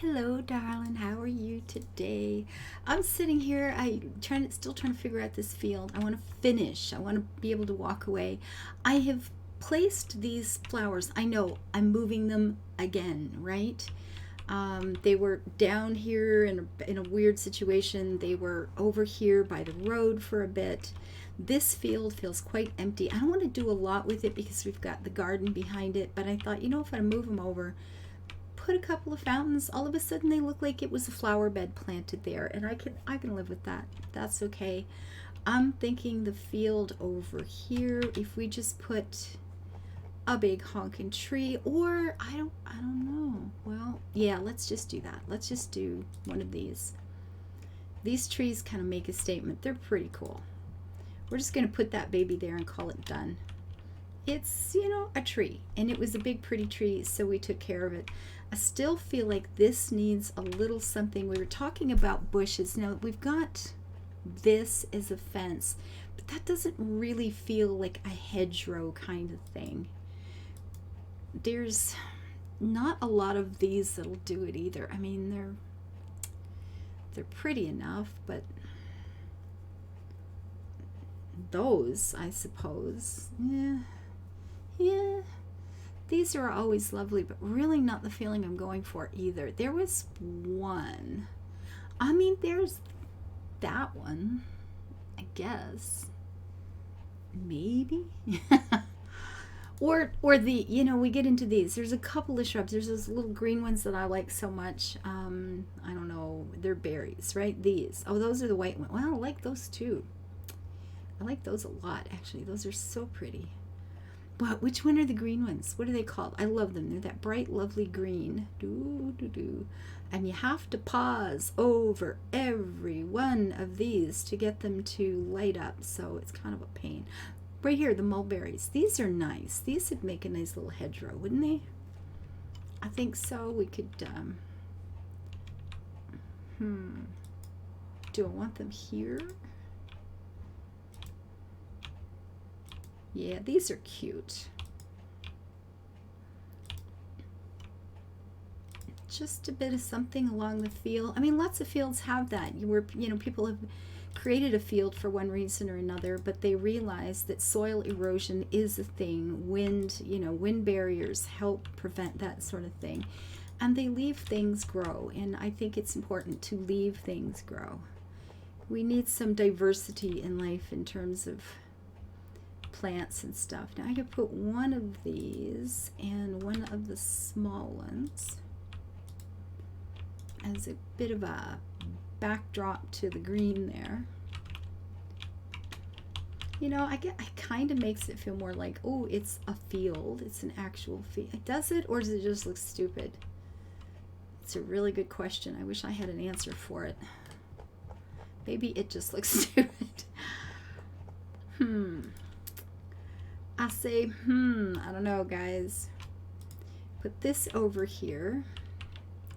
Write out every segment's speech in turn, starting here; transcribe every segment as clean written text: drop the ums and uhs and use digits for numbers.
Hello, darling. How are you today? I'm sitting here. Still trying to figure out this field. I want to finish. I want to be able to walk away. I have placed these flowers. I know I'm moving them again, right? They were down here in a weird situation. They were over here by the road for a bit. This field feels quite empty. I don't want to do a lot with it because we've got the garden behind it, but I thought, if I move them over, put a couple of fountains, all of a sudden they look like it was a flower bed planted there, and I can live with that. That's okay. I'm thinking the field over here, if we just put a big honking tree, or I don't know. Well, yeah, let's just do that. Let's just do one of these. These trees kind of make a statement. They're pretty cool. We're just going to put that baby there and call it done. It's, a tree, and it was a big pretty tree, so we took care of it. I still feel like this needs a little something. We were talking about bushes. Now we've got this as a fence, but that doesn't really feel like a hedgerow kind of thing. There's not a lot of these that'll do it either. I mean, they're pretty enough, but those, I suppose, yeah, these are always lovely, but really not the feeling I'm going for either. There was one. I mean, there's that one, I guess. Maybe. or the, we get into these. There's a couple of shrubs. There's those little green ones that I like so much. I don't know. They're berries, right? These. Oh, those are the white ones. Well, I like those too. I like those a lot, actually. Those are so pretty. But which one are the green ones? What are they called? I love them. They're that bright, lovely green. And you have to pause over every one of these to get them to light up. So it's kind of a pain. Right here, the mulberries. These are nice. These would make a nice little hedgerow, wouldn't they? I think so. We could, do I want them here? Yeah, these are cute. Just a bit of something along the field. I mean, lots of fields have that. People have created a field for one reason or another, but they realize that soil erosion is a thing. Wind barriers help prevent that sort of thing. And they leave things grow, and I think it's important to leave things grow. We need some diversity in life in terms of plants and stuff. Now I could put one of these and one of the small ones as a bit of a backdrop to the green there. It kind of makes it feel more like, oh, it's a field. It's an actual field. Does it, or does it just look stupid? It's a really good question. I wish I had an answer for it. Maybe it just looks stupid. I say, I don't know, guys. Put this over here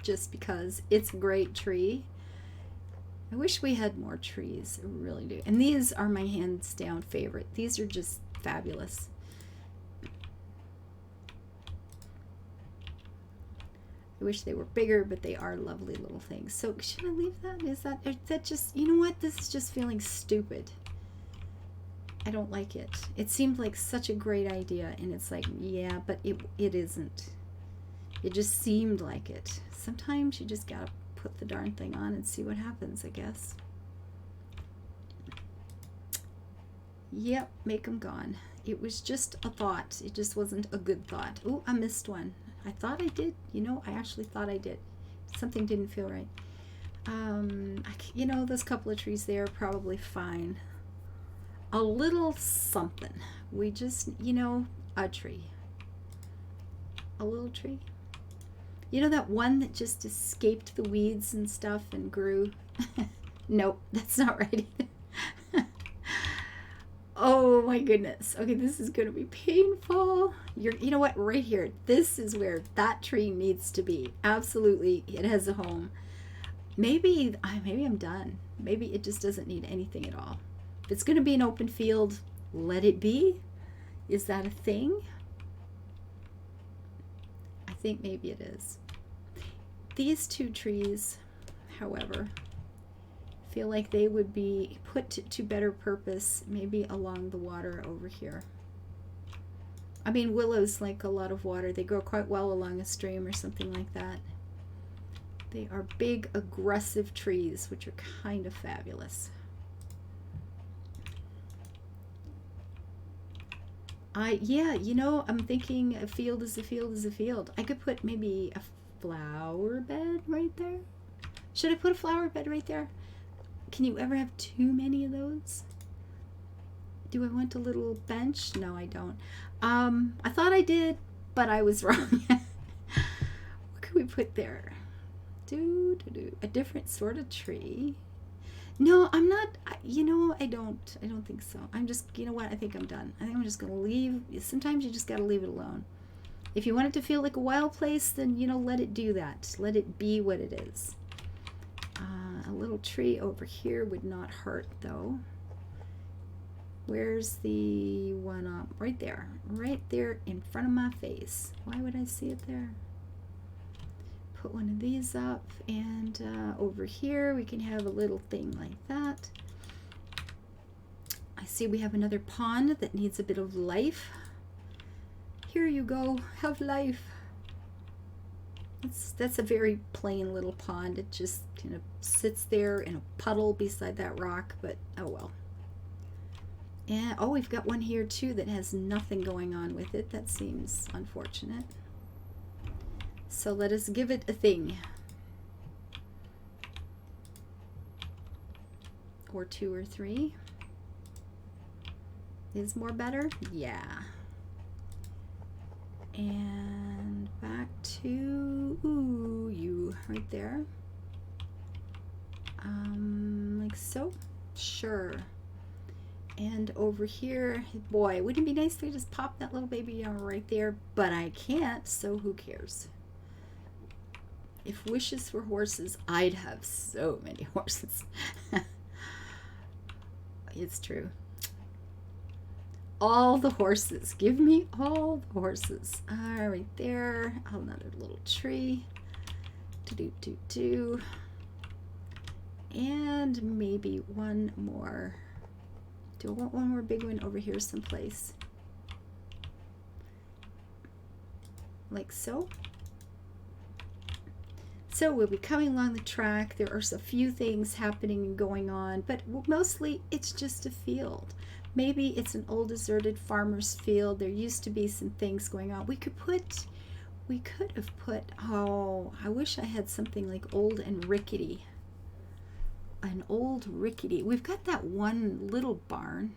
just because it's a great tree. I wish we had more trees. I really do. And these are my hands down favorite. These are just fabulous. I wish they were bigger, but they are lovely little things. So should I leave that? Is that just, what? This is just feeling stupid. I don't like it. It seemed like such a great idea, and it's like, yeah, but it isn't. It just seemed like it. Sometimes you just gotta put the darn thing on and see what happens, I guess. Yep, make them gone. It was just a thought. It just wasn't a good thought. Oh, I missed one. I thought I did. I actually thought I did. Something didn't feel right. Those couple of trees there are probably fine. A little something. We just, a tree. A little tree. That one that just escaped the weeds and stuff and grew? Nope, that's not right either. Oh my goodness. Okay, this is going to be painful. You know what? Right here. This is where that tree needs to be. Absolutely. It has a home. Maybe I'm done. Maybe it just doesn't need anything at all. If it's going to be an open field, let it be. Is that a thing? I think maybe it is. These two trees, however, feel like they would be put to better purpose maybe along the water over here. I mean, willows like a lot of water. They grow quite well along a stream or something like that. They are big, aggressive trees, which are kind of fabulous. Yeah, you know, I'm thinking a field is a field is a field. I could put maybe a flower bed right there. Should I put a flower bed right there? Can you ever have too many of those? Do I want a little bench? No, I don't. I thought I did, but I was wrong. What could we put there? A different sort of tree. No, I'm not. You know, I don't think so. I'm just, you know what? I think I'm done. I think I'm just gonna leave. Sometimes you just gotta leave it alone. If you want it to feel like a wild place, then, you know, let it do that. Let it be what it is. A little tree over here would not hurt, though. Where's the one up? Right there in front of my face. Why would I see it there? Put one of these up, and over here we can have a little thing like that. I see we have another pond that needs a bit of life. Here you go, have life. That's a very plain little pond. It just kind of sits there in a puddle beside that rock, but oh well. And oh, we've got one here too that has nothing going on with it. That seems unfortunate. So let us give it a thing. Or 2 or 3. Is more better? Yeah. And back to you right there. Like so. Sure. And over here, boy, wouldn't it be nice if I just pop that little baby down right there? But I can't, so who cares? If wishes were horses, I'd have so many horses. It's true. All the horses. Give me all the horses. Right there. Another little tree. Do. And maybe one more. Do I want one more big one over here someplace? Like so. So we'll be coming along the track. There are a few things happening and going on, but mostly it's just a field. Maybe it's an old deserted farmer's field. There used to be some things going on. We could have put, oh, I wish I had something like old and rickety. An old rickety. We've got that one little barn,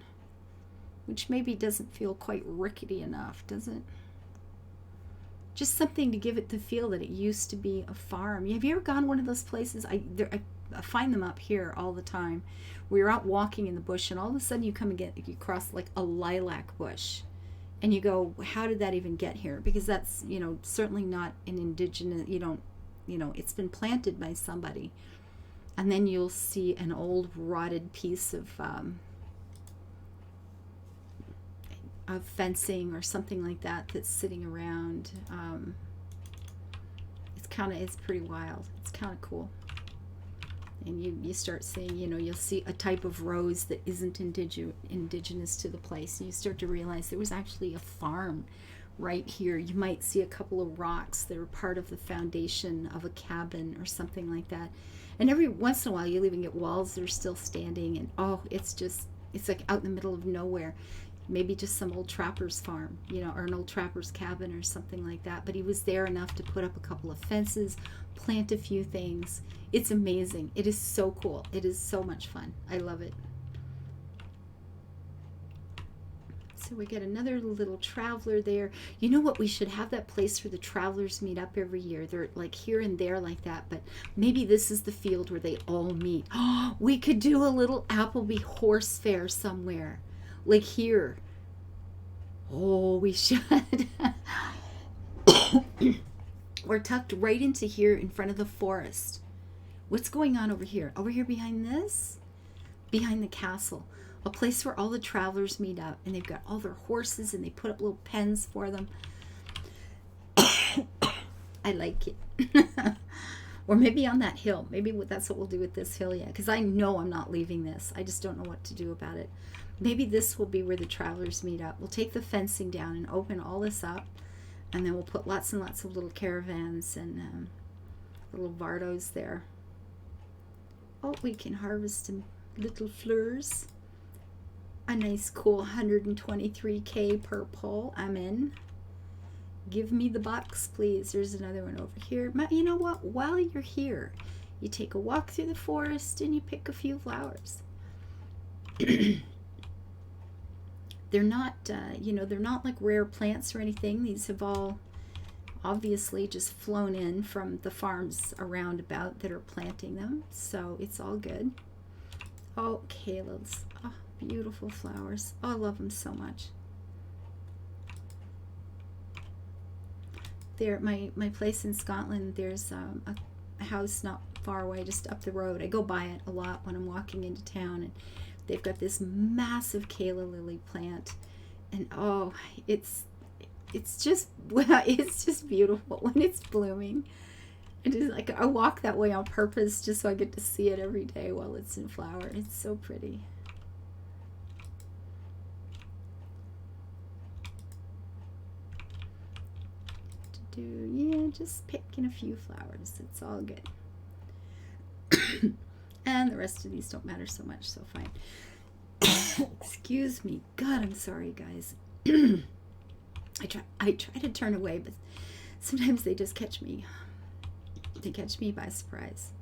which maybe doesn't feel quite rickety enough, does it? Just something to give it the feel that it used to be a farm. Have you ever gone one of those places? I find them up here all the time. Where you're out walking in the bush, and all of a sudden you you cross like a lilac bush, and you go, how did that even get here? Because that's, you know, certainly not an indigenous. It's been planted by somebody, and then you'll see an old rotted piece of fencing or something like that that's sitting around. It's pretty wild. It's kind of cool. And you start seeing, you'll see a type of rose that isn't indigenous to the place. And you start to realize there was actually a farm right here. You might see a couple of rocks that are part of the foundation of a cabin or something like that. And every once in a while you'll even get walls that are still standing, and it's like out in the middle of nowhere. Maybe just some old trapper's farm, or an old trapper's cabin or something like that. But he was there enough to put up a couple of fences, plant a few things. It's amazing. It is so cool. It is so much fun. I love it. So we get another little traveler there. You know what? We should have that place where the travelers meet up every year. They're like here and there like that, but maybe this is the field where they all meet. Oh, we could do a little Appleby horse fair somewhere. Like here. Oh, we should. We're tucked right into here in front of the forest. What's going on over here? Over here behind this? Behind the castle. A place where all the travelers meet up, and they've got all their horses, and they put up little pens for them. I like it. Or maybe on that hill. Maybe that's what we'll do with this hill, yeah. Because I know I'm not leaving this. I just don't know what to do about it. Maybe this will be where the travelers meet up. We'll take the fencing down and open all this up. And then we'll put lots and lots of little caravans and little vardos there. Oh, we can harvest some little fleurs. A nice cool 123K per pole. I'm in. Give me the box, please. There's another one over here. You know what? While you're here, you take a walk through the forest and you pick a few flowers. They're not, they're not like rare plants or anything. These have all obviously just flown in from the farms around about that are planting them. So it's all good. Oh, calebs. Oh, beautiful flowers. Oh, I love them so much. There, my place in Scotland, there's a house not far away, just up the road. I go by it a lot when I'm walking into town, and they've got this massive calla lily plant, and oh, it's just, well, it's just beautiful when it's blooming. It is like I walk that way on purpose just so I get to see it every day while it's in flower. It's so pretty. Yeah, just picking a few flowers. It's all good. And the rest of these don't matter so much, so fine. Excuse me. God, I'm sorry, guys. I try to turn away, but sometimes they just catch me. They catch me by surprise.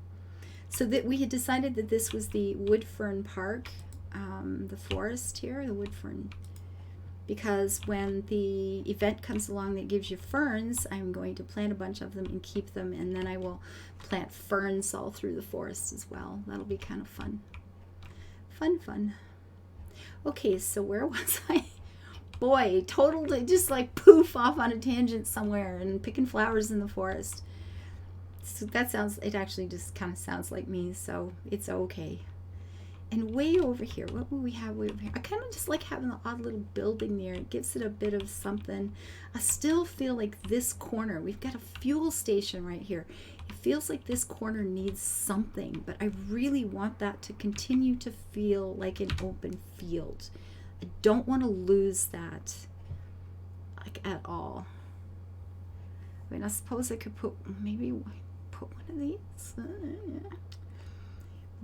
So that we had decided that this was the wood fern park, the forest here, the wood fern. Because when the event comes along that gives you ferns, I'm going to plant a bunch of them and keep them, and then I will plant ferns all through the forest as well. That'll be kind of fun. Fun. Okay, so where was I? Boy, totally just like poof off on a tangent somewhere and picking flowers in the forest. So that sounds, it actually just kind of sounds like me, so it's okay. And way over here, what will we have way over here? I kind of just like having the odd little building there. It gives it a bit of something. I still feel like this corner, we've got a fuel station right here. It feels like this corner needs something, but I really want that to continue to feel like an open field. I don't want to lose that, like, at all. I mean, I suppose I could maybe put one of these. Yeah.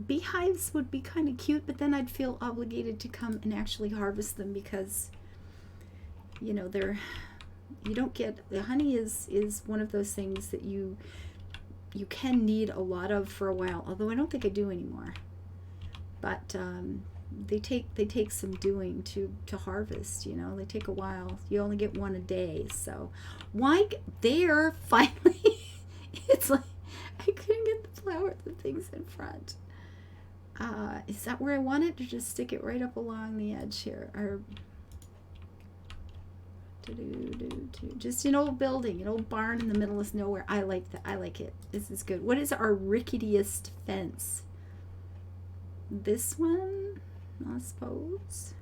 Beehives would be kind of cute, but then I'd feel obligated to come and actually harvest them because, you know, you don't get, the honey is one of those things that you can need a lot of for a while, although I don't think I do anymore. But they take some doing to harvest, you know. They take a while. You only get one a day, so why there finally it's like I couldn't get the flower, the things in front. Is that where I want it, or just stick it right up along the edge here? Or just an old building, an old barn in the middle of nowhere. I like that. I like it. This is good. What is our ricketiest fence? This one, I suppose.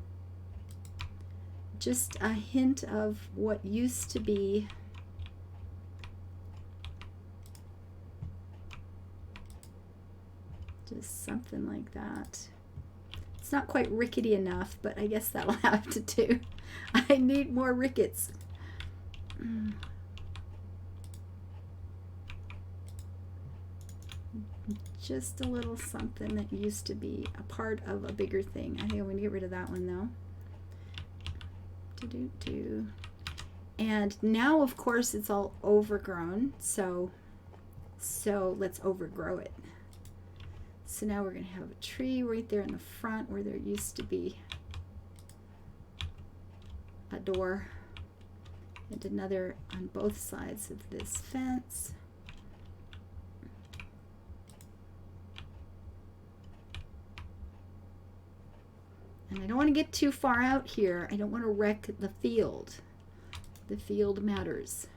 Just a hint of what used to be just something like that. It's not quite rickety enough, but I guess that'll have to do. I need more rickets. Just a little something that used to be a part of a bigger thing. I think I'm going to get rid of that one though. And now, of course, it's all overgrown, so let's overgrow it. So now we're going to have a tree right there in the front where there used to be a door, and another on both sides of this fence. And I don't want to get too far out here. I don't want to wreck the field. The field matters.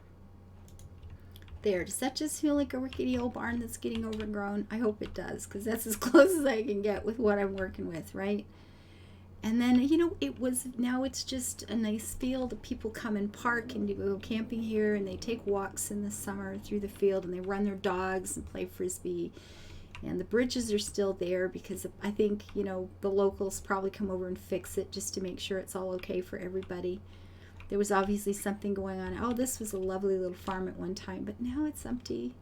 There, does that just feel like a rickety old barn that's getting overgrown? I hope it does, because that's as close as I can get with what I'm working with, right? And then, now it's just a nice field. People come and park and go camping here, and they take walks in the summer through the field, and they run their dogs and play frisbee. And the bridges are still there because I think, the locals probably come over and fix it just to make sure it's all okay for everybody. There was obviously something going on. Oh, this was a lovely little farm at one time, but now it's empty.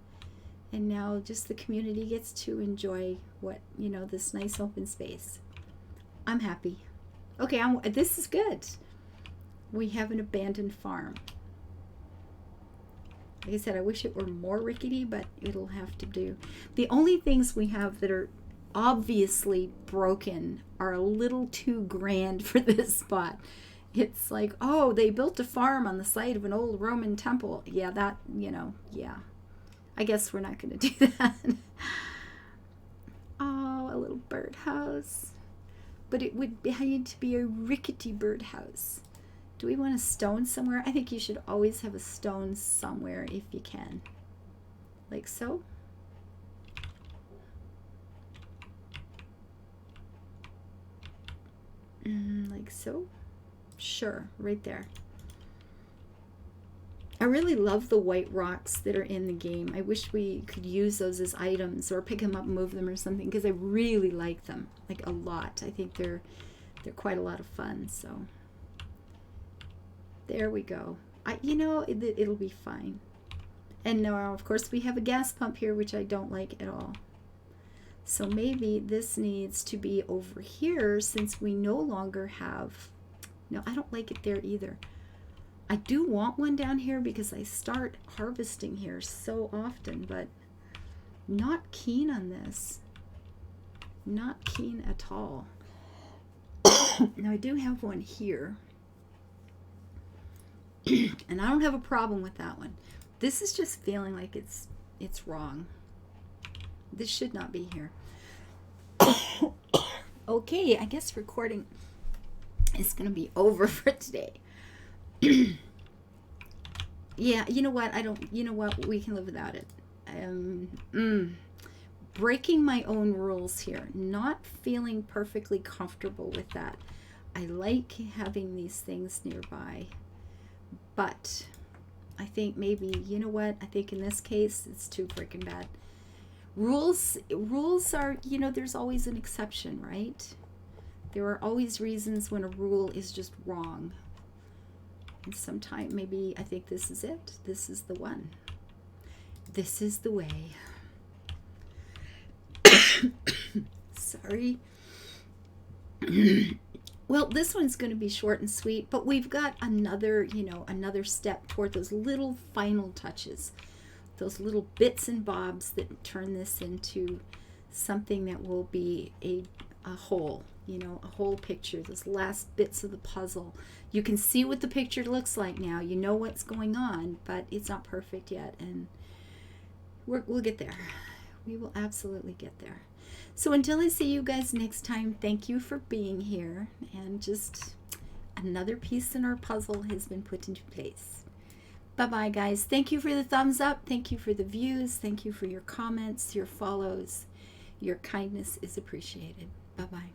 And now just the community gets to enjoy this nice open space. I'm happy. Okay, this is good. We have an abandoned farm. Like I said, I wish it were more rickety, but it'll have to do. The only things we have that are obviously broken are a little too grand for this spot. It's like, oh, they built a farm on the site of an old Roman temple. Yeah, that, yeah. I guess we're not going to do that. Oh, a little birdhouse. But it would need to be a rickety birdhouse. Do we want a stone somewhere? I think you should always have a stone somewhere if you can. Like so. Like so. Sure, right there. I really love the white rocks that are in the game. I wish we could use those as items or pick them up and move them or something, because I really like them, like a lot. I think they're quite a lot of fun. So there we go. It'll be fine. And now, of course, we have a gas pump here, which I don't like at all. So maybe this needs to be over here, since we no longer have... No, I don't like it there either. I do want one down here because I start harvesting here so often, but not keen on this. Not keen at all. Now I do have one here. And I don't have a problem with that one. This is just feeling like it's wrong. This should not be here. Okay, I guess recording is going to be over for today. Yeah, you know what? We can live without it. Breaking my own rules here. Not feeling perfectly comfortable with that. I like having these things nearby. But I think maybe, you know what? I think in this case, it's too freaking bad. Rules are, there's always an exception, right? There are always reasons when a rule is just wrong. And sometime maybe I think this is it. This is the one. This is the way. Sorry. Well, this one's going to be short and sweet, but we've got another step toward those little final touches. Those little bits and bobs that turn this into something that will be a whole, a whole picture, those last bits of the puzzle. You can see what the picture looks like now. You know what's going on, but it's not perfect yet, and we'll get there. We will absolutely get there. So until I see you guys next time, thank you for being here, and just another piece in our puzzle has been put into place. Bye-bye, guys. Thank you for the thumbs up. Thank you for the views. Thank you for your comments, your follows. Your kindness is appreciated. Bye-bye.